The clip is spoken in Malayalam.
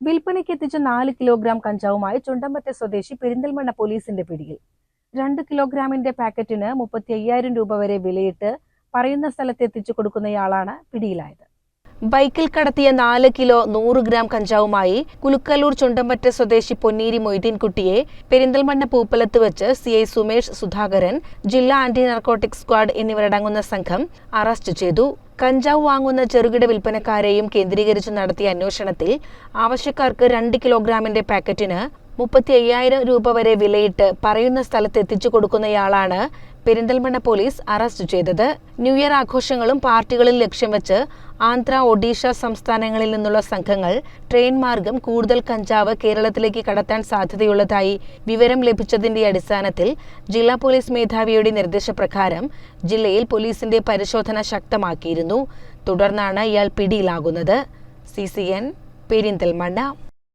വിൽപ്പനയ്ക്ക് എത്തിച്ച 4 കിലോഗ്രാം കഞ്ചാവുമായി ചുണ്ടമ്പറ്റ സ്വദേശി പെരിന്തൽമണ്ണ പോലീസിന്റെ പിടിയിൽ. 2 കിലോഗ്രാമിന്റെ പാക്കറ്റിന് 35,000 രൂപ വരെ വിലയിട്ട് പറയുന്ന സ്ഥലത്ത് എത്തിച്ചു കൊടുക്കുന്നയാളാണ് പിടിയിലായത്. ബൈക്കിൽ കടത്തിയ 4 കിലോ 100 ഗ്രാം കഞ്ചാവുമായി കുലുക്കല്ലൂർ ചുണ്ടമ്പറ്റ സ്വദേശി പൊന്നീരി മൊയ്തീൻകുട്ടിയെ പെരിന്തൽമണ്ണ പൂപ്പലത്ത് വെച്ച് CI സുമേഷ് സുധാകരൻ, ജില്ലാ ആന്റി നാർക്കോട്ടിക് സ്ക്വാഡ് എന്നിവരടങ്ങുന്ന സംഘം അറസ്റ്റ് ചെയ്തു. കഞ്ചാവ് വാങ്ങുന്ന ചെറുകിട വിൽപ്പനക്കാരെയും കേന്ദ്രീകരിച്ച് നടത്തിയ അന്വേഷണത്തിൽ ആവശ്യക്കാർക്ക് 2 കിലോഗ്രാമിന്റെ പാക്കറ്റിന് 35,000 രൂപ വരെ വിലയിട്ട് പറയുന്ന സ്ഥലത്ത് എത്തിച്ചു കൊടുക്കുന്നയാളാണ് പെരിന്തൽമണ്ണ പോലീസ് അറസ്റ്റ് ചെയ്തത്. ന്യൂ ഇയർ ആഘോഷങ്ങളും പാർട്ടികളും ലക്ഷ്യം വെച്ച് ആന്ധ്ര, ഒഡീഷ സംസ്ഥാനങ്ങളിൽ നിന്നുള്ള സംഘങ്ങൾ ട്രെയിൻ മാർഗം കൂടുതൽ കഞ്ചാവ് കേരളത്തിലേക്ക് കടത്താൻ സാധ്യതയുള്ളതായി വിവരം ലഭിച്ചതിന്റെ അടിസ്ഥാനത്തിൽ ജില്ലാ പോലീസ് മേധാവിയുടെ നിർദ്ദേശപ്രകാരം ജില്ലയിൽ പോലീസിന്റെ പരിശോധന ശക്തമാക്കിയിരുന്നു. തുടർന്നാണ് ഇയാൾ പിടിയിലാകുന്നത്. CCN പെരിന്തൽമണ്ണ.